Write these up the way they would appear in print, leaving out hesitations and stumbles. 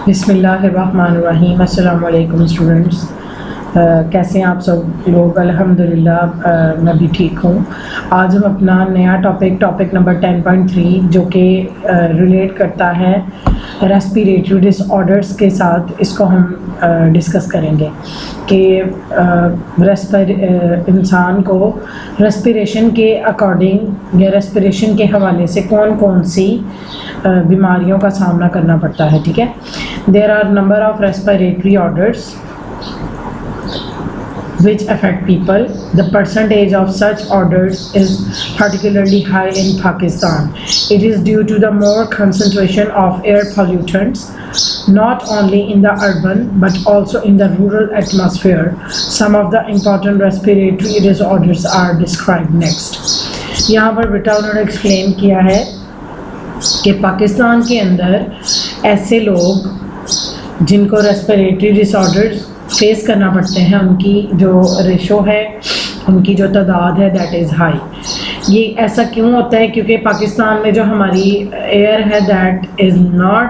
बिस्मिल्लाहिर्रहमानिर्रहीम। अस्सलाम वालेकुम स्टूडेंट्स। कैसे हैं आप सब लोग? अल्हम्दुलिल्लाह मैं भी ठीक हूँ। आज हम अपना नया टॉपिक नंबर 10.3 जो कि रिलेट करता है रेस्पिरेटरी डिसऑर्डर्स के साथ, इसको हम डिस्कस करेंगे कि इंसान को रेस्पिरेशन के अकॉर्डिंग या रेस्पिरेशन के हवाले से कौन कौन सी बीमारियों का सामना करना पड़ता है। ठीक है, there are number of respiratory orders which affect people. The percentage of such orders is particularly high in Pakistan. It is due to the more concentration of air pollutants, not only in the urban but also in the rural atmosphere. Some of the important respiratory disorders are described next. यहाँ पर बेटा उन्होंने explain किया है कि पाकिस्तान के अंदर ऐसे लोग जिनको रेस्पिरेटरी डिसऑर्डर्स फेस करना पड़ते हैं, उनकी जो रेशो है, उनकी जो तादाद है, दैट इज़ हाई। ये ऐसा क्यों होता है? क्योंकि पाकिस्तान में जो हमारी एयर है that is not,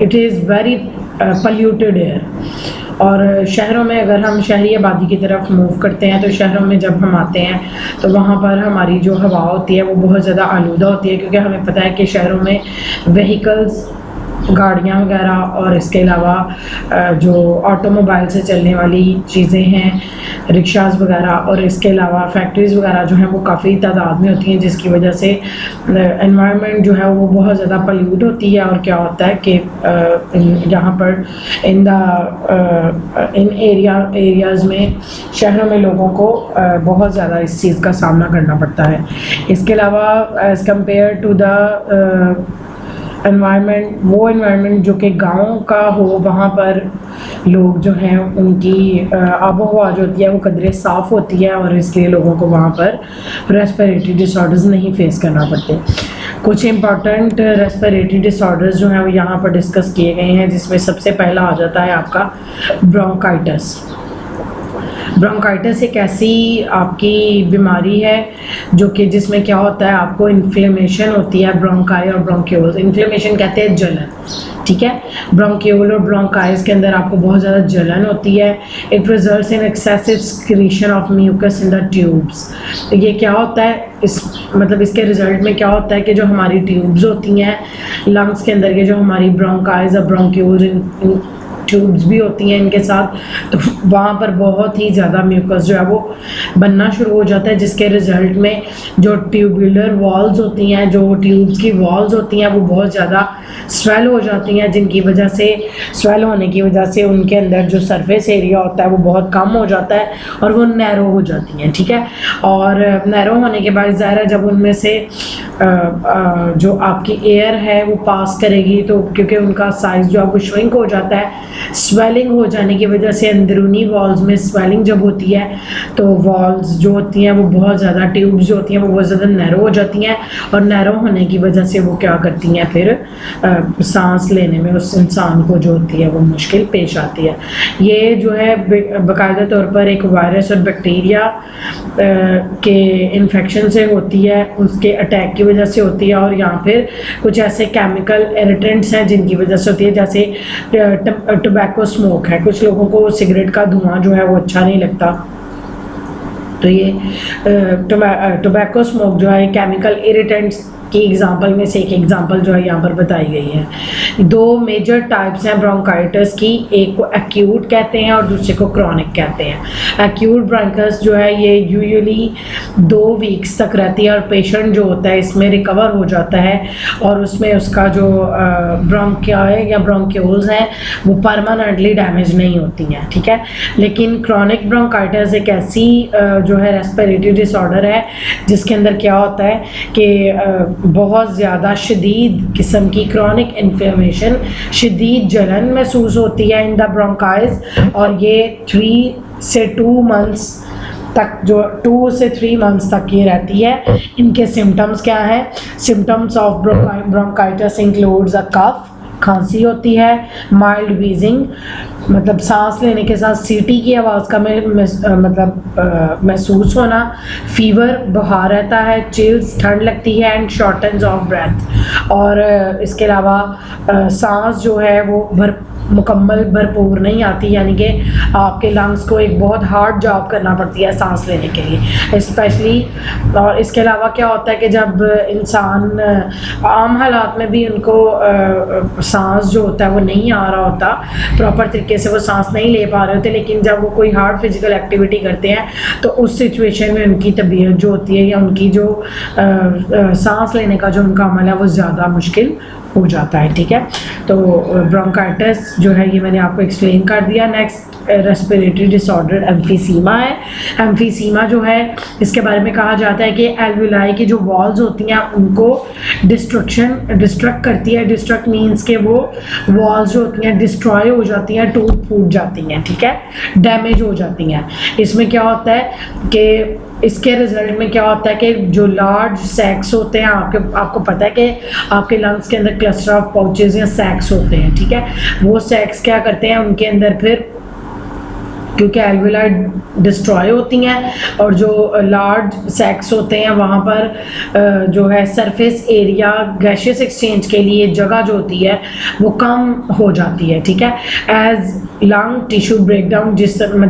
it is very polluted air. और शहरों में अगर हम शहरी आबादी की तरफ मूव करते हैं तो शहरों में जब हम आते हैं तो वहाँ पर हमारी जो हवा होती है वो बहुत ज़्यादा आलूदा होती है, क्योंकि हमें पता है कि शहरों में व्हीकल्स, गाड़ियाँ वगैरह और इसके अलावा जो ऑटोमोबाइल से चलने वाली चीज़ें हैं, रिक्शास वगैरह, और इसके अलावा फैक्ट्रीज़ वगैरह जो हैं वो काफ़ी तादाद में होती हैं, जिसकी वजह से एनवायरनमेंट जो है वो बहुत ज़्यादा पल्यूट होती है। और क्या होता है कि यहाँ पर इन एरियाज़ में, शहरों में लोगों को बहुत ज़्यादा इस चीज़ का सामना करना पड़ता है। इसके अलावा as compare to the environment, वो एनवायरनमेंट जो कि गाँव का हो, वहाँ पर लोग जो हैं उनकी आबो हवा जो होती है वो कदरे साफ़ होती है और इसलिए लोगों को वहाँ पर रेस्पिरेटरी डिसऑर्डर्स नहीं फेस करना पड़ते। कुछ इंपॉर्टेंट रेस्पिरेटरी डिसऑर्डर्स जो हैं वो यहाँ पर डिस्कस किए गए हैं, जिसमें सबसे पहला आ जाता है आपका ब्रोंकाइटिस। ब्रोंकाइटिस एक ऐसी आपकी बीमारी है जो कि जिसमें क्या होता है, आपको इन्फ्लेमेशन होती है ब्रोंकाई और ब्रोंक्यूल्स। इन्फ्लेमेशन कहते हैं जलन, ठीक है। ब्रोंक्यूल और ब्रोंकाइस के अंदर आपको बहुत ज़्यादा जलन होती है। It results in excessive secretion of mucus in the tubes. तो ये क्या होता है, इसके रिजल्ट में क्या होता है कि जो हमारी ट्यूब्स होती हैं लंग्स के अंदर के, जो हमारी ब्रोंकाइस और ब्रोंक्यूल्स ट्यूब्स भी होती हैं इनके साथ, तो वहाँ पर बहुत ही ज़्यादा म्यूकस जो है वो बनना शुरू हो जाता है, जिसके रिजल्ट में जो ट्यूबुलर वॉल्स होती हैं, जो ट्यूब्स की वॉल्स होती हैं, वो बहुत ज़्यादा स्वेल हो जाती हैं, जिनकी वजह से, स्वेल होने की वजह से उनके अंदर जो सरफेस एरिया होता है वो बहुत कम हो जाता है और वो नैरो हो जाती हैं, ठीक है। और नैरो होने के बाद ज़ाहिर है जब उनमें से जो आपकी एयर है वो पास करेगी, तो क्योंकि उनका साइज़ जो है वो श्रिंक हो जाता है, स्वेलिंग हो जाने की वजह से अंदरूनी वॉल्स में स्वेलिंग जब होती है तो वॉल्स जो होती हैं वो बहुत ज़्यादा, ट्यूब्स जो होती हैं वो बहुत ज़्यादा नैरो हो जाती हैं, और नैरो होने की वजह से वो क्या करती हैं, फिर सांस लेने में उस इंसान को जो होती है वो मुश्किल पेश आती है। ये जो है बाकायदा तौर पर एक वायरस और बैक्टीरिया के इन्फेक्शन से होती है, उसके अटैक की वजह से होती है, और यहाँ फिर कुछ ऐसे केमिकल इरिटेंट्स हैं जिनकी वजह से होती है, जैसे टोबैको स्मोक है। कुछ लोगों को सिगरेट का धुआं जो है वो अच्छा नहीं लगता, तो ये टोबैको स्मोक जो है केमिकल इरिटेंट्स की एग्जांपल में से एक एग्जांपल जो है यहाँ पर बताई गई है। दो मेजर टाइप्स हैं ब्रोंकाइटिस की, एक को एक्यूट कहते हैं और दूसरे को क्रॉनिक कहते हैं। एक्यूट ब्रोंकाइटिस जो है ये यूजुअली 2 वीक्स तक रहती है और पेशेंट जो होता है इसमें रिकवर हो जाता है और उसमें उसका जो ब्रोंकियाई या ब्रोंक्यूल्स हैं वो परमानेंटली डैमेज नहीं होती हैं, ठीक है। लेकिन क्रॉनिक ब्रोंकाइटिस एक ऐसी जो है रेस्पिरेटरी डिसऑर्डर है जिसके अंदर क्या होता है कि बहुत ज़्यादा शदीद किस्म की क्रॉनिक इन्फ्लेमेशन, शदीद जलन महसूस होती है इन द ब्रोंकाइस, और ये 3 से 2 मंथ्स तक, जो 2 से 3 मंथ्स तक ये रहती है। इनके सिम्टम्स क्या हैं? Symptoms of bronchitis includes a cough, खांसी होती है, माइल्ड वीजिंग मतलब सांस लेने के साथ सीटी की आवाज़ का महसूस होना, फीवर बुखार रहता है, चिल्स ठंड लगती है एंड शॉर्टन्स ऑफ ब्रेथ। और इसके अलावा सांस जो है वो मुकम्मल भरपूर नहीं आती, यानी कि आपके लंग्स को एक बहुत हार्ड जॉब करना पड़ती है सांस लेने के लिए स्पेशली। और इसके अलावा क्या होता है कि जब इंसान आम हालात में भी उनको सांस जो होता है वो नहीं आ रहा होता, प्रॉपर तरीके से वो सांस नहीं ले पा रहे होते, लेकिन जब वो कोई हार्ड फिजिकल एक्टिविटी करते हैं तो उस सिचुएशन में उनकी तबीयत जो होती है या उनकी जो सांस लेने का जो उनका अमल है वो ज़्यादा मुश्किल हो जाता है। ठीक है, तो ब्रोंकाइटिस जो है ये मैंने आपको एक्सप्लेन कर दिया। नेक्स्ट रेस्पिरेटरी डिसऑर्डर एम्फीसीमा है। एम्फीसीमा जो है इसके बारे में कहा जाता है कि एल्वेलाई की जो वॉल्स होती हैं उनको डिस्ट्रक्ट करती है। डिस्ट्रक्ट मीन्स के वो वॉल्स जो होती हैं डिस्ट्रॉय हो जाती हैं, टूट फूट जाती हैं, ठीक है, डैमेज हो जाती हैं। इसमें क्या होता है कि इसके रिजल्ट में क्या होता है कि जो लार्ज सैक्स होते हैं, आपको पता है कि आपके लंग्स के अंदर क्लस्टर ऑफ पाउचेस या सैक्स होते हैं, ठीक है, वो सैक्स क्या करते हैं उनके अंदर फिर क्योंकि एल्वेलाई डिस्ट्रॉय होती हैं और जो लार्ज सैक्स होते हैं वहाँ पर जो है सरफेस एरिया गैशियस एक्सचेंज के लिए जगह जो होती है वो कम हो जाती है। ठीक है, as lung tissue break down,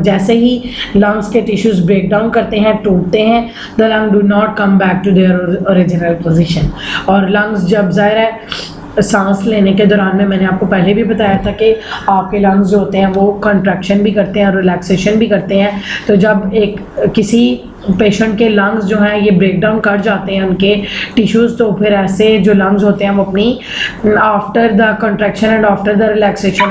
जैसे ही लंग्स के टिश्यूज ब्रेक डाउन करते हैं, टूटते हैं, the lung do not come back to their original position. और लंग्स जब ज़ाहिर है सांस लेने के दौरान में मैंने आपको पहले भी बताया था कि आपके लंग्स जो होते हैं वो कंट्रैक्शन भी करते हैं और रिलैक्सेशन भी करते हैं। तो जब किसी पेशेंट के लंग्स जो हैं ये ब्रेक डाउन कर जाते हैं उनके टिश्यूज़, तो फिर ऐसे जो लंग्स होते हैं वो अपनी after the contraction and after the relaxation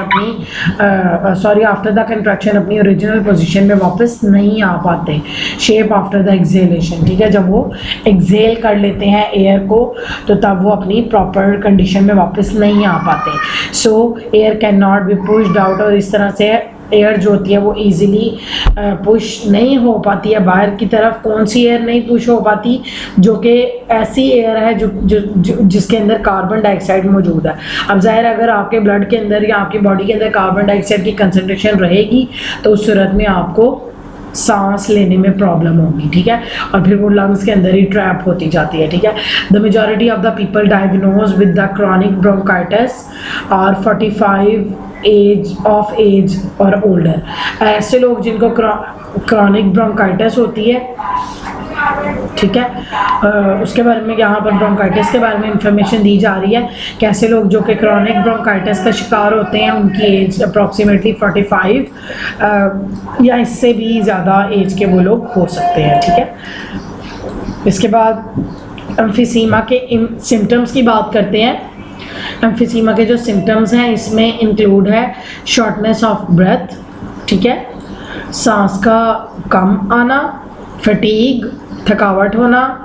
after the contraction अपनी ओरिजिनल पोजीशन में वापस नहीं आ पाते, शेप आफ्टर द एक्सेलेशन। ठीक है, जब वो एक्सेल कर लेते हैं एयर को तो तब वो अपनी प्रॉपर कंडीशन में वापस नहीं आ पाते। सो air can not be pushed out, और इस तरह से एयर जो होती है वो इजीली पुश नहीं हो पाती है बाहर की तरफ। कौन सी एयर नहीं पुश हो पाती? जो कि ऐसी एयर है जिसके अंदर कार्बन डाइऑक्साइड मौजूद है। अब ज़ाहिर अगर आपके ब्लड के अंदर या आपकी बॉडी के अंदर कार्बन डाइऑक्साइड की कंसनट्रेशन रहेगी तो उस सूरत में आपको सांस लेने में प्रॉब्लम होगी। ठीक है, और फिर वो लंग्स के अंदर ही ट्रैप होती जाती है। ठीक है, the majority of the people diagnose with the chronic bronchitis are 45 age और ओल्डर। ऐसे लोग जिनको क्रॉनिक ब्रोंकाइटिस होती है, ठीक है, उसके बारे में यहाँ पर ब्रोंकाइटिस के बारे में इंफॉर्मेशन दी जा रही है। कैसे लोग जो कि क्रॉनिक ब्रोंकाइटिस का शिकार होते हैं उनकी एज अप्रॉक्सीमेटली 45 या इससे भी ज़्यादा एज के वो लोग हो सकते हैं। ठीक है, इसके बाद एम्फीसीमा के सिम्टम्स की बात करते हैं। एम्फीसीमा के जो सिम्टम्स हैं इसमें इंक्लूड है शॉर्टनेस ऑफ ब्रेथ, ठीक है, सांस का कम आना, फटीग थकावट होना,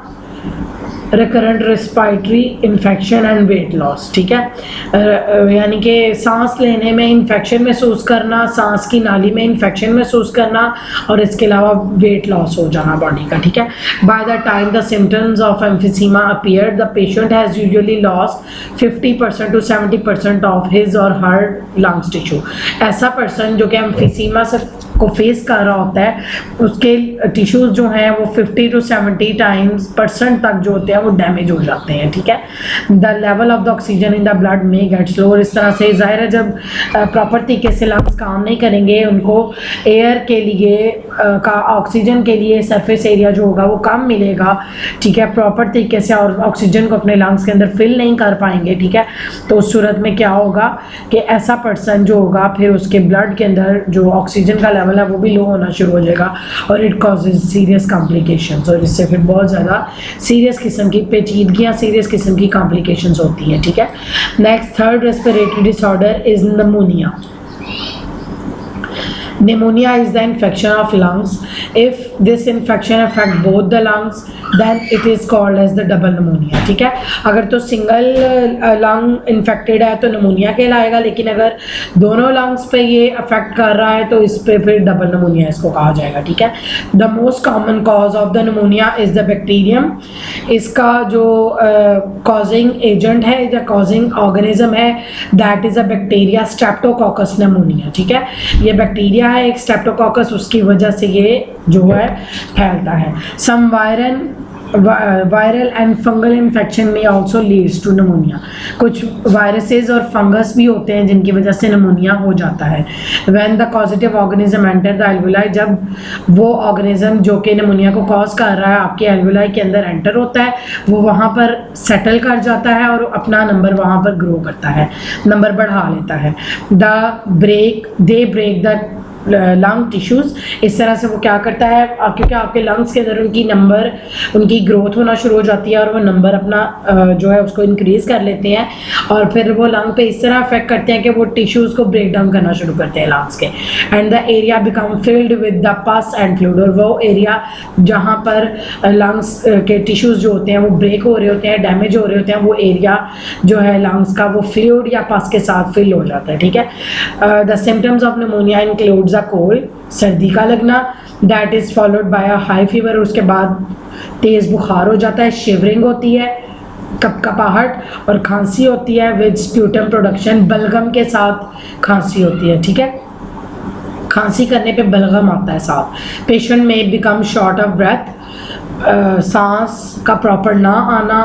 recurrent respiratory infection and weight loss. ठीक है, यानी कि सांस लेने में इन्फेक्शन महसूस करना, सांस की नाली में इन्फेक्शन महसूस करना और इसके अलावा वेट लॉस हो जाना बॉडी का। ठीक है, by the time the symptoms of emphysema appear the patient has usually lost 50% to 70% of his और हर लंग्स टिश्यू। ऐसा पर्सन जो कि एम्फीसीमा से को फेस कर रहा होता है उसके टिश्यूज जो हैं वो 50 to 70% तक जो होते हैं वो डैमेज हो जाते हैं। ठीक है, the level of the oxygen in the blood में गेट स्लो। इस तरह से ज़ाहिर है जब प्रॉपर तरीके से लंग्स काम नहीं करेंगे, उनको एयर के लिए का ऑक्सीजन के लिए सरफेस एरिया जो होगा वो कम मिलेगा। ठीक है, प्रॉपर तरीके से और ऑक्सीजन को अपने लंग्स के अंदर फिल नहीं कर पाएंगे। ठीक है, तो उस सूरत में क्या होगा कि ऐसा पर्सन जो होगा फिर उसके ब्लड के अंदर जो ऑक्सीजन का लेवल है वो भी लो होना शुरू हो जाएगा और इट कॉजेज सीरियस कॉम्प्लिकेशंस, और इससे फिर बहुत ज़्यादा सीरियस किस्म की पेचीदगियाँ, सीरियस किस्म की कॉम्प्लिकेशंस होती हैं। ठीक है, next third respiratory disorder is pneumonia. Pneumonia is the infection of lungs. If this infection affect both the lungs, then it is called as the double pneumonia. ठीक है, अगर तो सिंगल लंग इन्फेक्टेड है तो निमोनिया कहलाएगा, लेकिन अगर दोनों लंग्स पे ये अफेक्ट कर रहा है तो इस पे फिर डबल निमोनिया इसको कहा जाएगा. ठीक है. The most common cause of the pneumonia is the bacterium. इसका जो कॉजिंग एजेंट है या कॉजिंग ऑर्गेनिज्म है, that is a bacteria Streptococcus pneumonia. ठीक है, ये बैक्टीरिया है एक स्ट्रेप्टोकोकस, उसकी वजह से ये जो है फैलता है. सम वायरल एंड फंगल इन्फेक्शन में आल्सो लीड्स टू निमोनिया. कुछ वायरसेस और फंगस भी होते हैं जिनकी वजह से निमोनिया हो जाता है. When the causative organism enter the alveoli, जब वो ऑर्गेनिज्म जो कि निमोनिया को कॉज कर रहा है आपके एल्वुलाई के अंदर एंटर होता है, वो वहाँ पर सेटल कर जाता है और अपना नंबर वहाँ पर ग्रो करता है, नंबर बढ़ा लेता है. They break the lung tissues. इस तरह से वो क्या करता है, क्योंकि आपके लंग्स के अंदर उनकी ग्रोथ होना शुरू हो जाती है और वो नंबर अपना जो है उसको इंक्रीज कर लेते हैं और फिर वो लंग पे इस तरह अफेक्ट करते हैं कि वो टिश्यूज को ब्रेक डाउन करना शुरू करते हैं लंग्स के. And the area become filled with the पस एंड फ्लूइड. और वो एरिया जहाँ पर लंग्स के टिश्यूज जो होते हैं वो ब्रेक हो रहे होते हैं, डैमेज हो रहे होते हैं, वो एरिया जो है लंग्स का वो फ्लूइड या पस के साथ फिल हो जाता है. ठीक है. The symptoms of pneumonia include cold, सर्दी का लगना, that is followed by a high fever. उसके बाद तेज बुखार हो जाता है, शिवरिंग होती है, कपकपाहट और खांसी होती है विद स्प्यूटम प्रोडक्शन. बलगम के साथ खांसी होती है. ठीक है, खांसी करने पे बलगम आता है साथ. पेशेंट में बिकम शॉर्ट ऑफ ब्रेथ, सांस का प्रॉपर ना आना,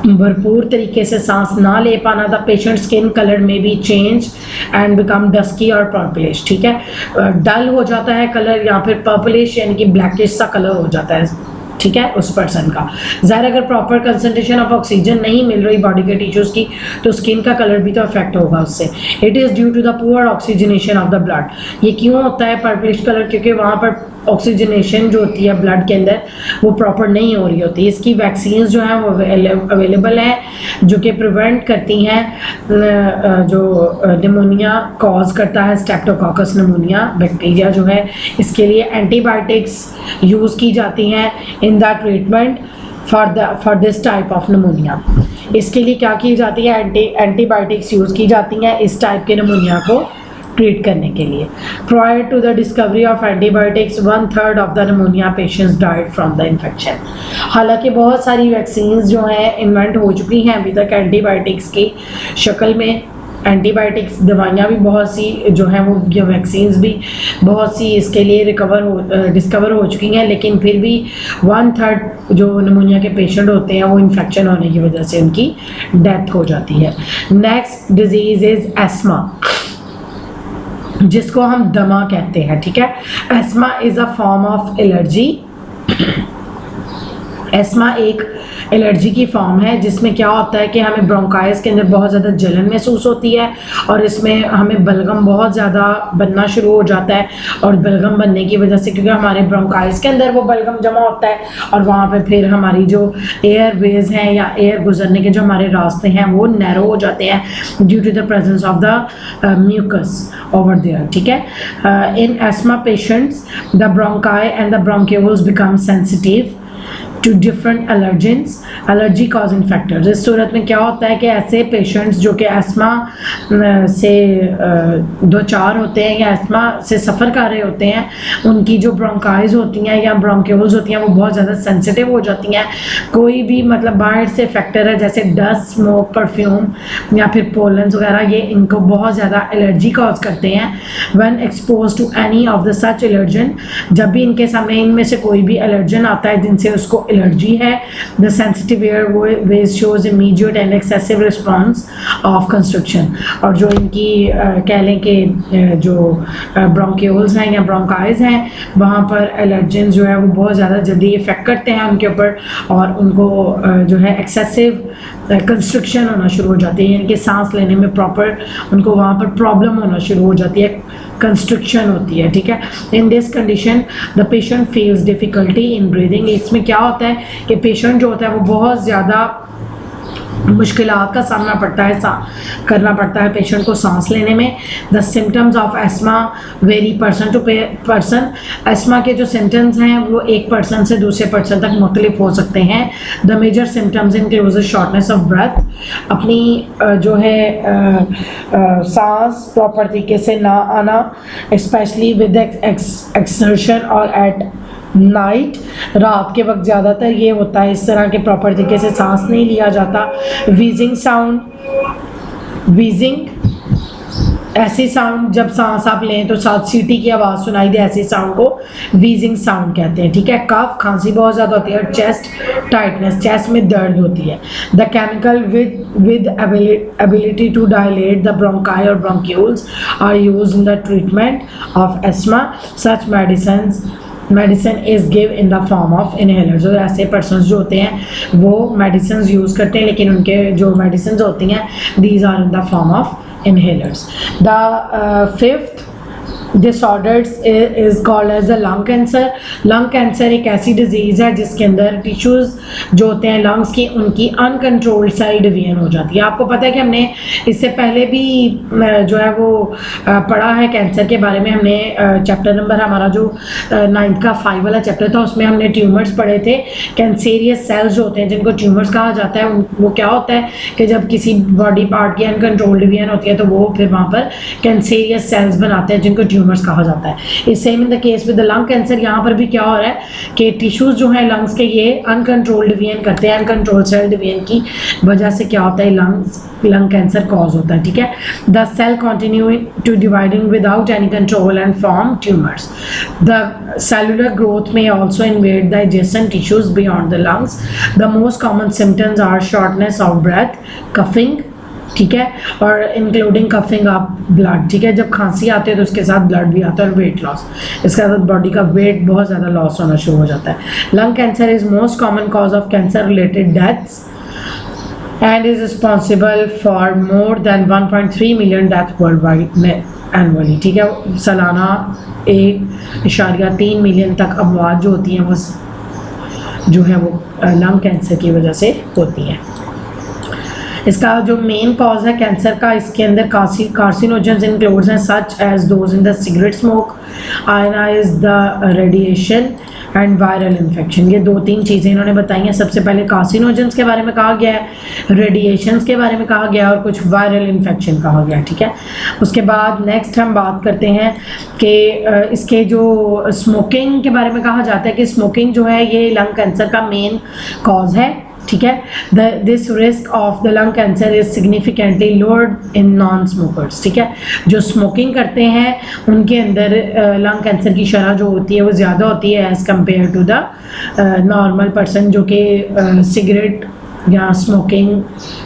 भरपूर तरीके से सांस ना ले पाना. द पेशेंट स्किन कलर में भी चेंज एंड बिकम डस्की और पर्पलिश. ठीक है, डल हो जाता है कलर या फिर पर्पलिश यानी कि ब्लैकिश सा कलर हो जाता है. ठीक है, उस पर्सन का. ज़ाहिर अगर प्रॉपर कंसंट्रेशन ऑफ ऑक्सीजन नहीं मिल रही बॉडी के टिश्यूज़ की तो स्किन का कलर भी तो अफेक्ट होगा उससे. It is due to the poor oxygenation of the blood. ये क्यों होता है पर्पलिश कलर, क्योंकि वहाँ पर ऑक्सीजनेशन जो होती है ब्लड के अंदर वो प्रॉपर नहीं हो रही होती. इसकी वैक्सीन्स जो हैं वो अवेलेबल हैं जो कि प्रिवेंट करती हैं जो निमोनिया कॉज करता है, स्ट्रेप्टोकोकस निमोनिया बैक्टीरिया जो है. इसके लिए एंटीबायोटिक्स यूज़ की जाती हैं इन the treatment for this type of pneumonia. इसके लिए क्या की जाती है, एंटीबायोटिक्स यूज़ की जाती हैं इस टाइप के निमोनिया को ट्रीट करने के लिए. Prior to the discovery of antibiotics 1/3 of the pneumonia patients died from the infection. हालांकि बहुत सारी वैक्सीन्स जो हैं इन्वेंट हो चुकी हैं अभी तक एंटीबायोटिक्स की शक्ल में. एंटीबायोटिक्स दवाइयाँ भी बहुत सी जो हैं वो या वैक्सीन्स भी बहुत सी इसके लिए डिस्कवर हो चुकी हैं, लेकिन फिर भी 1/3 जो निमोनिया के पेशेंट होते हैं वो इन्फेक्शन होने की वजह से उनकी डेथ हो जाती है. नेक्स्ट डिजीज़ इज़ एस्मा, जिसको हम दमा कहते हैं. ठीक है, ESMA is a form of allergy. ESMA एक एलर्जी की फॉर्म है जिसमें क्या होता है कि हमें ब्रोंकाइस के अंदर बहुत ज़्यादा जलन महसूस होती है और इसमें हमें बलगम बहुत ज़्यादा बनना शुरू हो जाता है. और बलगम बनने की वजह से, क्योंकि हमारे ब्रोंकाइस के अंदर वो बलगम जमा होता है और वहाँ पे फिर हमारी जो एयर वेज हैं या एयर गुजरने के जो हमारे रास्ते हैं वो नैरो हो जाते हैं due to the presence of the mucus over there. ठीक है, in asthma patients the bronchi and the bronchioles become sensitive to different allergens, allergy causing factors. इस सूरत में क्या होता है कि ऐसे पेशेंट्स जो कि एस्मा से दो चार होते हैं या एस्मा से सफ़र कर रहे होते हैं, उनकी जो ब्रोंकाइज होती हैं या ब्रोंक्यूल्स होती हैं वो बहुत ज़्यादा सेंसिटिव हो जाती हैं. कोई भी मतलब बाहर से फैक्टर है जैसे डस्ट, स्मोक, परफ्यूम या फिर पोलन्स वगैरह, ये इनको बहुत ज़्यादा एलर्जी कॉज करते हैं. When expose to any of the such allergen, जब भी इनके सामने इनमें से कोई भी एलर्जन आता है जिनसे उसको एलर्जी है, the sensitive airways shows immediate and excessive response of construction. और जो इनकी कह लें कि जो ब्रोंक्यूल्स हैं या ब्रोंकाइज हैं वहाँ पर एलर्जन जो है वो बहुत ज़्यादा जल्दी इफेक्ट करते हैं उनके ऊपर और उनको जो है एक्सेसिव कंस्ट्रक्शन होना शुरू हो जाती है, यानी कि सांस लेने में प्रॉपर उनको वहाँ पर प्रॉब्लम होना शुरू हो जाती है, कंस्ट्रक्शन होती है. ठीक है, in this condition the patient feels difficulty in breathing. इसमें क्या होता है कि पेशेंट जो होता है वो बहुत ज़्यादा मुश्किलात का सामना करना पड़ता है पेशेंट को सांस लेने में। The symptoms of asthma very person to person. Asthma के जो सिम्टम्स हैं वो एक पर्सन से दूसरे पर्सन तक मुख्तलिफ हो सकते हैं। The major symptoms include shortness of breath, अपनी जो है सांस प्रॉपर तरीके से ना आना, स्पेशली विद एक्सर्शन और एट नाइट, रात के वक्त ज़्यादातर ये होता है, इस तरह के प्रॉपर तरीके से सांस नहीं लिया जाता। वीजिंग साउंड, वीजिंग ऐसी साउंड जब सांस आप लें तो साथ सीटी की आवाज़ सुनाई दे, ऐसी साउंड को वीजिंग साउंड कहते हैं, ठीक है। कफ, खांसी बहुत ज़्यादा होती है। और चेस्ट टाइटनेस, चेस्ट में दर्द होती है। The chemical with ability to dilate the bronchi और bronchioles are used in the treatment of asthma. Such medicine is give in the form of inhalers. और ऐसे पर्सन जो होते हैं वो मेडिसिन यूज़ करते हैं, लेकिन उनके जो मेडिसिन होती हैं these are in the form of inhalers. The fifth disorders is called as the lung cancer. Lung cancer एक ऐसी डिजीज़ है जिसके अंदर टिश्यूज़ जो होते हैं लंग्स की, उनकी अनकंट्रोल्ड साइड डिवीजन हो जाती है। आपको पता है कि हमने इससे पहले भी जो है वो पढ़ा है कैंसर के बारे में। हमने चैप्टर नंबर हमारा जो 9th का 5 वाला चैप्टर था उसमें हमने ट्यूमर्स पढ़े थे। कैंसेरियस सेल्स जो होते हैं जिनको ट्यूमर्स कहा जाता है, वो क्या होता है कि जब किसी बॉडी पार्ट की अनकंट्रोल्ड डिवीजन होती है तो वो फिर वहाँ पर कैंसेरियस सेल्स बनाते हैं जिनको ट्यूमर्स कहा जाता है। इस same in the case with the lung cancer, यहाँ पर भी क्या हो रहा है कि टिश्यूज जो है लंग्स के ये अनकंट्रोल्ड डिवीजन करते हैं। अनकंट्रोल्ड सेल डिवीजन की वजह से क्या होता है, लंग कैंसर कॉज होता है, ठीक है। The cell continue to dividing without any control and form tumours. The cellular growth may also invade the adjacent tissues beyond the lungs. The most common symptoms are shortness of breath, coughing, ठीक है, और including coughing of blood, ठीक है। जब खांसी आती है तो उसके साथ ब्लड भी आता है और वेट लॉस, इसके साथ बॉडी का वेट बहुत ज़्यादा लॉस होना शुरू हो जाता है। Lung cancer is most common cause of cancer related deaths and is responsible for more than 1.3 million death worldwide annually, ठीक है। सालाना 1.3 मिलियन तक अमवात जो होती हैं वो जो है वो लंग कैंसर की वजह से होती हैं। इसका जो मेन कॉज है कैंसर का, इसके अंदर कार्सिनोजेंस इंक्लूड्स हैं such as those in the cigarette smoke, ionize the radiation and viral infection. ये 2-3 चीज़ें इन्होंने बताई हैं। सबसे पहले कार्सिनोजेंस के बारे में कहा गया है, रेडिएशंस के बारे में कहा गया और कुछ वायरल इन्फेक्शन कहा गया, ठीक है। उसके बाद नेक्स्ट हम बात करते हैं कि इसके जो स्मोकिंग के बारे में कहा जाता है कि स्मोकिंग जो है ये लंग कैंसर का मेन कॉज है, ठीक है। This risk of the lung cancer is significantly lowered in non smokers, ठीक है। जो स्मोकिंग करते हैं उनके अंदर लंग कैंसर की शरह जो होती है वो ज़्यादा होती है as compare to the normal person जो कि सिगरेट या स्मोकिंग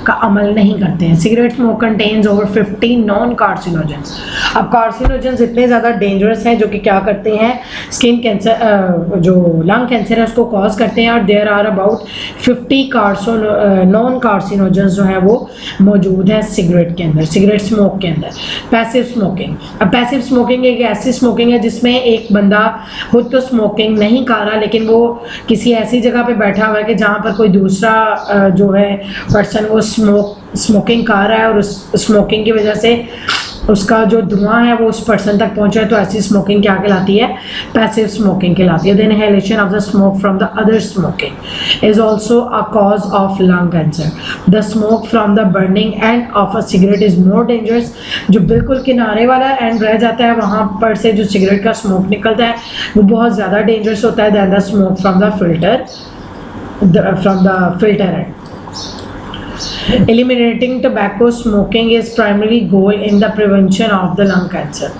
का अमल नहीं करते हैं। Cigarette smoke contains over 50 non carcinogens. अब कार्सिनोजेंस इतने ज़्यादा डेंजरस हैं जो कि क्या करते हैं, स्किन कैंसर जो लंग कैंसर है उसको कॉज करते हैं। और there are about 50 non carcinogens जो है वो मौजूद है सिगरेट के अंदर, सिगरेट स्मोक के अंदर। पैसिव स्मोकिंग, अब पैसिव स्मोकिंग एक ऐसी स्मोकिंग है जिसमें एक बंदा खुद तो स्मोकिंग नहीं कर रहा लेकिन वो किसी ऐसी जगह पे बैठा हुआ है कि जहाँ पर कोई दूसरा जो है पर्सन वो स्मोकिंग कर रहा है और उस स्मोकिंग की वजह से उसका जो धुआं है वो उस पर्सन तक पहुंचा है, तो ऐसी स्मोकिंग क्या कहलाती है, पैसिव स्मोकिंग कहलाती है। The inhalation of the smoke from the other smoking is also a cause of lung cancer. The smoke from the burning end of a cigarette is more dangerous. जो बिल्कुल किनारे वाला and रह जाता है वहाँ पर से जो सिगरेट का स्मोक निकलता है वो बहुत ज़्यादा डेंजरस होता है than the smoke from the filter end. Eliminating tobacco smoking is primary goal in the prevention of the lung cancer.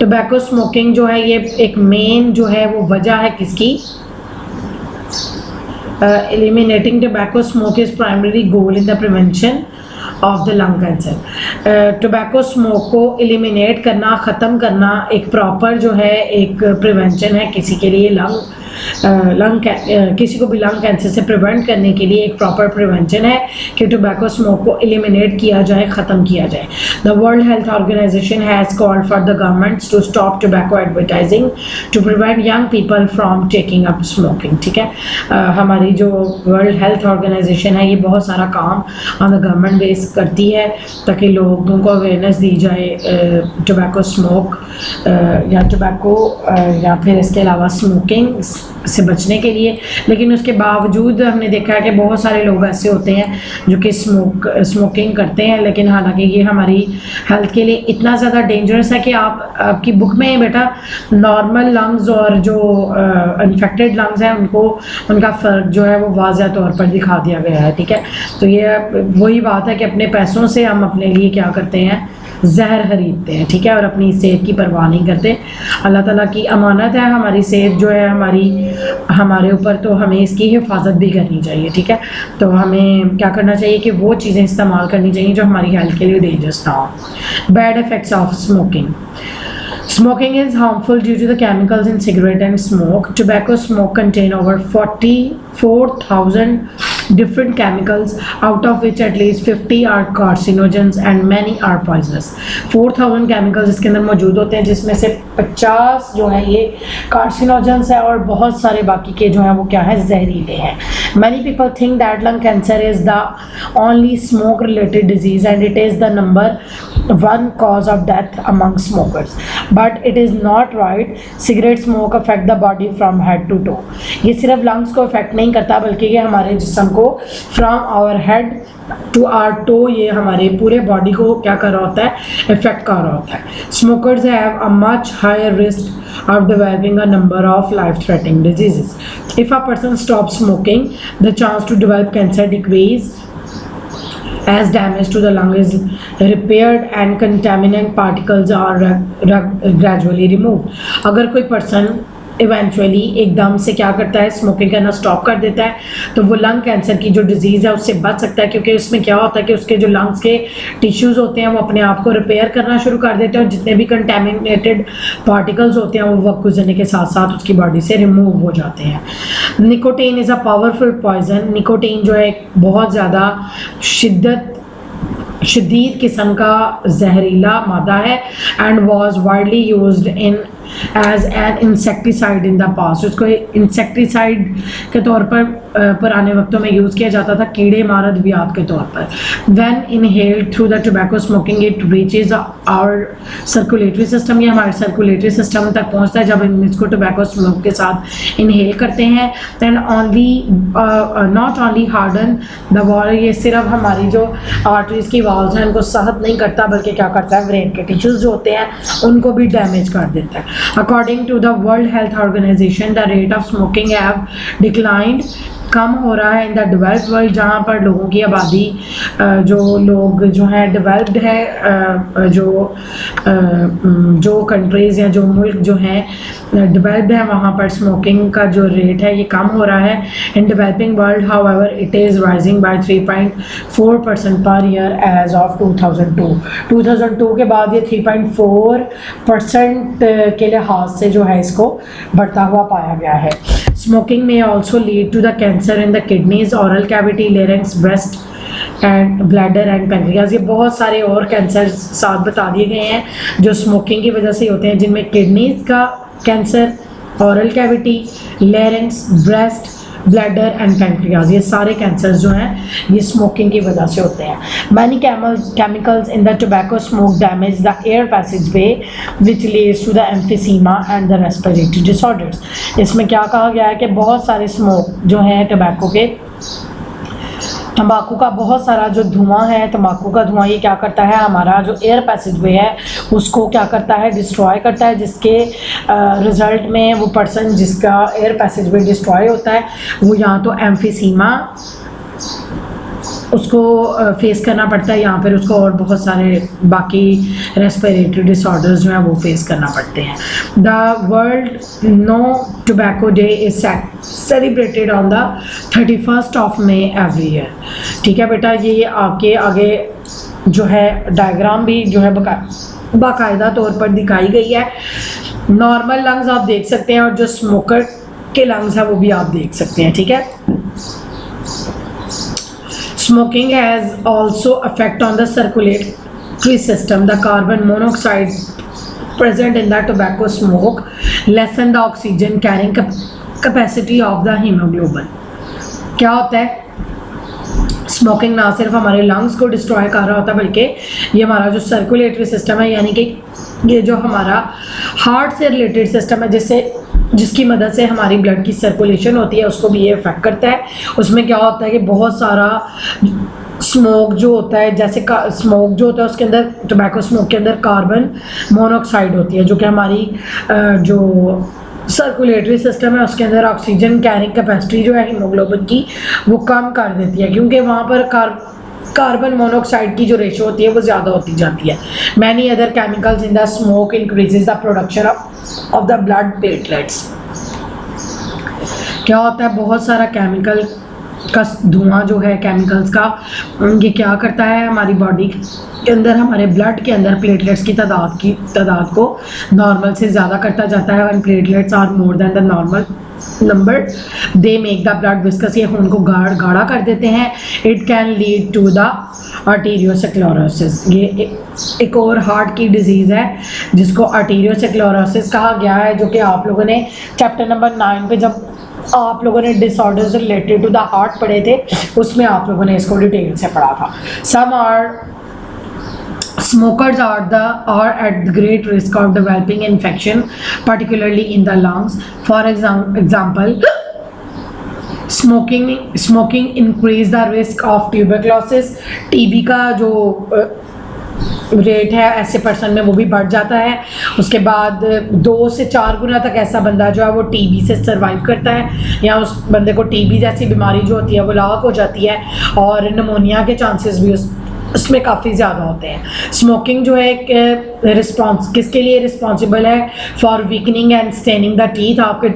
Tobacco smoking जो है ये एक मेन जो है वो वजह है किसकी, eliminating tobacco smoke is primary goal in the prevention of the lung cancer. Tobacco smoke को एलिमिनेट करना, ख़त्म करना एक प्रॉपर जो है एक प्रिवेंशन है किसी के लिए लंग किसी को भी लंग कैंसर से प्रिवेंट करने के लिए एक प्रॉपर प्रिवेंशन है कि टोबैको स्मोक को एलिमिनेट किया जाए, ख़त्म किया जाए। The world health organisation has called for the governments to stop tobacco advertising to prevent young people from taking up smoking. ठीक है, हमारी जो वर्ल्ड हेल्थ ऑर्गेनाइजेशन है ये बहुत सारा काम ऑन द गवर्नमेंट बेस करती है ताकि लोगों को अवेयरनेस दी जाए टोबैको स्मोक या टोबैको या फिर इसके अलावा स्मोकिंग से बचने के लिए। लेकिन उसके बावजूद हमने देखा है कि बहुत सारे लोग ऐसे होते हैं जो कि स्मोकिंग करते हैं, लेकिन हालांकि ये हमारी हेल्थ के लिए इतना ज़्यादा डेंजरस है कि आपकी बुक में बेटा नॉर्मल लंग्स और जो इन्फेक्टेड लंग्स हैं उनका फ़र्क जो है वो वाज़ह तौर पर दिखा दिया गया है। ठीक है, तो ये वही बात है कि अपने पैसों से हम अपने लिए क्या करते हैं, जहर खरीदते हैं। ठीक है, और अपनी सेहत की परवाह नहीं करते। अल्लाह ताला की अमानत है हमारी सेहत जो है हमारे ऊपर, तो हमें इसकी हिफाजत भी करनी चाहिए। ठीक है, तो हमें क्या करना चाहिए कि वो चीज़ें इस्तेमाल करनी चाहिए जो हमारी हेल्थ के लिए डेंजरस ना हो। Bad effects of smoking. Smoking is harmful due to the chemicals in cigarette and smoke. Tobacco smoke contain over 44,000 different chemicals, out of which at least 50 are carcinogens and many are poisonous. 4,000 chemicals इसके अंदर मौजूद होते हैं, जिसमें से 50 जो है ये carcinogens है और बहुत सारे बाकी के जो हैं वो क्या है, जहरीले हैं। Many people think that lung cancer is the only smoke related disease and it is the number one cause of death among smokers. But it is not right. Cigarette smoke affect the body from head to toe. ये सिर्फ lungs को affect नहीं करता बल्कि ये हमारे जिस्म को from our head to our toe, ये हमारे पूरे बॉडी को क्या कर रहा होता है, इफेक्ट कर रहा होता है। Smokers have a much higher risk of developing a number of life-threatening diseases. If a person stops smoking, the chance to develop cancer decrease as damage to the lung is repaired and contaminant particles are gradually removed. अगर कोई person eventually एकदम से क्या करता है, smoking करना stop कर देता है, तो वो लंग कैंसर की जो डिजीज़ है उससे बच सकता है, क्योंकि उसमें क्या होता है कि उसके जो लंग्स के टिश्यूज़ होते हैं वो अपने आप को रिपेयर करना शुरू कर देते हैं और जितने भी कंटेमिनेटेड पार्टिकल्स होते हैं वो वक्त गुजरने के साथ साथ उसकी बॉडी से रिमूव हो जाते हैं। Nicotine is a powerful poison. Nicotine जो है बहुत ज़्यादा शदीद किस्म का जहरीला मादा है and was widely used in as an insecticide in the past. उसको इंसेक्टिसाइड के तौर पर पुराने वक्तों में यूज़ किया जाता था, कीड़े मार अद्वियात के तौर पर। When inhaled through the tobacco smoking it reaches our circulatory system, ये हमारे सर्कुलेटरी सिस्टम तक पहुंचता है जब हम इसको टोबैको स्मोक के साथ इनहेल करते हैं। Then only not only harden the wall, ये सिर्फ हमारी जो आर्टरीज की वॉल्स हैं उनको सहत नहीं करता बल्कि क्या करता है, ब्रेन के टिश्यूज़ जो होते हैं उनको भी डैमेज कर देता है। According to the World Health Organization, the rate of smoking have declined, कम हो रहा है इन द डेवलप्ड वर्ल्ड, जहाँ पर लोगों की आबादी जो लोग जो हैं डेवलप्ड है, जो कंट्रीज़ या जो मुल्क जो हैं डेवलप्ड है वहाँ पर स्मोकिंग का जो रेट है ये कम हो रहा है। In developing world however it is rising bye 3.4% per year as of 2002 के बाद ये 3.4% के लिहाज से जो है इसको बढ़ता हुआ पाया गया है। Smoking may also lead to the cancer in the kidneys, oral cavity, larynx, breast and bladder and pancreas। ये बहुत सारे और कैंसर साथ बता दिए गए हैं जो स्मोकिंग की वजह से होते हैं, जिनमें किडनीज का cancer, oral cavity, larynx, breast, bladder and pancreas, ये सारे कैंसर्स जो हैं ये स्मोकिंग की वजह से होते हैं। Many chemicals in the tobacco smoke damage the air passage way which leads to the emphysema and the respiratory disorders. इसमें क्या कहा गया है कि बहुत सारे स्मोक जो हैं टोबैको के, तंबाकू का बहुत सारा जो धुआं है, तंबाकू का धुआं ये क्या करता है, हमारा जो एयर पैसेज वे है उसको क्या करता है, डिस्ट्रॉय करता है, जिसके रिज़ल्ट में वो पर्सन जिसका एयर पैसेज वे डिस्ट्रॉय होता है वो यहाँ तो एम्फीसीमा उसको फेस करना पड़ता है, यहाँ पर उसको और बहुत सारे बाकी रेस्पिरेटरी डिसऑर्डर्स जो हैं वो फेस करना पड़ते हैं। The world no tobacco day is celebrated on the 31st of May every year. ठीक है बेटा, ये आपके आगे जो है डायग्राम भी जो है बाकायदा तौर पर दिखाई गई है। नॉर्मल लंग्स आप देख सकते हैं और जो स्मोकर के लंग्स है वो भी आप देख सकते हैं, ठीक है। Smoking has also affect on the circulatory system. The carbon monoxide present in the tobacco smoke lessen the oxygen carrying capacity of the hemoglobin। क्या होता है, स्मोकिंग ना सिर्फ हमारे लंग्स को डिस्ट्रॉय कर रहा होता है बल्कि ये हमारा जो सर्कुलेटरी सिस्टम है, यानी कि ये जो हमारा हार्ट से रिलेटेड सिस्टम है जिसकी मदद से हमारी ब्लड की सर्कुलेशन होती है, उसको भी ये इफेक्ट करता है। उसमें क्या होता है कि बहुत सारा स्मोक जो होता है, जैसे स्मोक जो होता है उसके अंदर, टोबैको स्मोक के अंदर कार्बन मोनोऑक्साइड होती है जो कि हमारी जो सर्कुलेटरी सिस्टम है उसके अंदर ऑक्सीजन कैरिंग कैपेसिटी जो है हीमोग्लोबिन की वो कम कर देती है, क्योंकि वहाँ पर कार्बन मोनोऑक्साइड की जो रेशो होती है वो ज़्यादा होती जाती है। Many other chemicals in the smoke increases the production of the blood platelets. क्या होता है, बहुत सारा केमिकल का धुआं जो है केमिकल्स का, ये क्या करता है हमारी बॉडी के अंदर, हमारे ब्लड के अंदर प्लेटलेट्स की तादाद को नॉर्मल से ज़्यादा करता जाता है। When platelets are more than the normal number they make the blood viscous, ये खून को गाढ़ा कर देते हैं। It can lead to the arteriosclerosis. ये एक और हार्ट की डिजीज़ है जिसको आर्टीरियोस्क्लेरोसिस कहा गया है, जो कि आप लोगों ने चैप्टर नंबर 9 पे जब आप लोगों ने disorders related to the heart पढ़े थे उसमें आप लोगों ने इसको डिटेल से पढ़ा था। Some are smokers are at great risk of developing infection particularly in the lungs. For example, smoking increase the risk of tuberculosis। TB का जो रेट है ऐसे पर्सन में वो भी बढ़ जाता है। उसके बाद 2 से 4 गुना तक ऐसा बंदा जो है वो टीबी से सर्वाइव करता है, या उस बंदे को टीबी जैसी बीमारी जो होती है वो लाक हो जाती है, और निमोनिया के चांसेस भी उसमें काफ़ी ज़्यादा होते हैं। स्मोकिंग जो है एक रिस्पॉन्स किसके लिए रिस्पॉन्सिबल है, for weakening and staining the teeth. आपके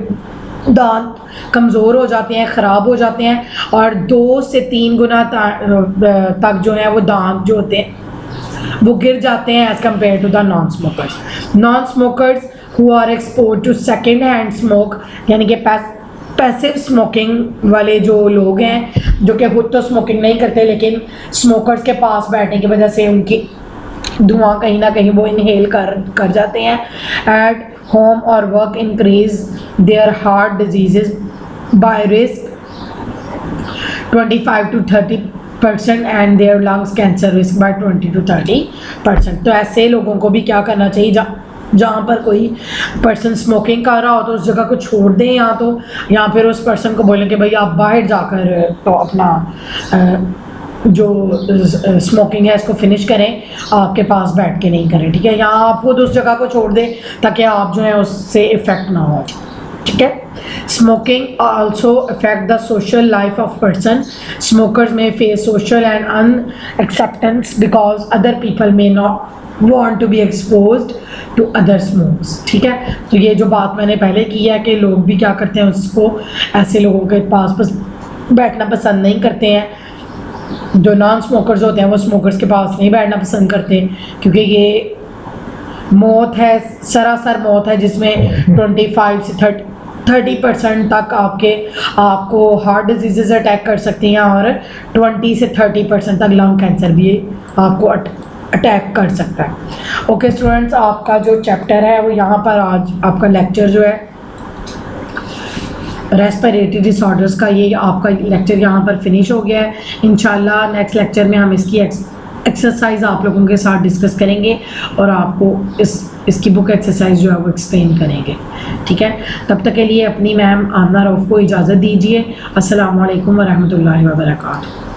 दांत कमज़ोर हो जाते हैं, ख़राब हो जाते हैं, और 2 से 3 गुना तक जो है वो दांत जो होते हैं वो गिर जाते हैं as compare to the non smokers. Non smokers who are expose to second hand smoke, यानी कि पैसिव स्मोकिंग वाले जो लोग हैं जो कि खुद तो स्मोकिंग नहीं करते लेकिन स्मोकर्स के पास बैठने की वजह से उनकी धुआं कहीं ना कहीं वो इनहेल कर जाते हैं। एट होम और work increase their heart diseases by risk 25 to 30% and their lungs cancer risk by 20 to 30%। तो ऐसे लोगों को भी क्या करना चाहिए, जहाँ पर कोई पर्सन स्मोकिंग कर रहा हो तो उस जगह को छोड़ दें, या फिर उस पर्सन को बोलें कि भाई आप बाहर जाकर तो अपना जो स्मोकिंग है इसको फिनिश करें, आपके पास बैठ के नहीं करें, ठीक है। या आप खुद उस जगह को छोड़ दें ताकि आप जो है उससे इफ़ेक्ट ना हो, ठीक है। Smoking also affect the social life of person. Smokers may face social and unacceptance because other people may not want to be exposed to other smokes, ठीक है। तो ये जो बात मैंने पहले की है कि लोग भी क्या करते हैं, उसको ऐसे लोगों के पास बैठना पसंद नहीं करते हैं। जो नॉन स्मोकर्स होते हैं वो स्मोकर्स के पास नहीं बैठना पसंद करते, क्योंकि ये मौत है, सरासर मौत है, जिसमें 25 से 30% तक आपको हार्ट डिजीज़ अटैक कर सकती हैं, और 20 से 30% तक लंग कैंसर भी आपको अटैक कर सकता है। ओके स्टूडेंट्स, आपका जो चैप्टर है वो यहाँ पर आज आपका लेक्चर जो है रेस्पिरेटरी डिसऑर्डर्स का, ये आपका लेक्चर यहाँ पर फिनिश हो गया है। इंशाल्लाह नेक्स्ट लेक्चर में हम इसकी एक्सरसाइज आप लोगों के साथ डिस्कस करेंगे और आपको इसकी बुक एक्सरसाइज जो है वो एक्सप्लेन करेंगे, ठीक है। तब तक के लिए अपनी मैम आमना रऊफ़ को इजाज़त दीजिए। अस्सलामु अलैकुम वरहमतुल्लाहि वबरकातुहू।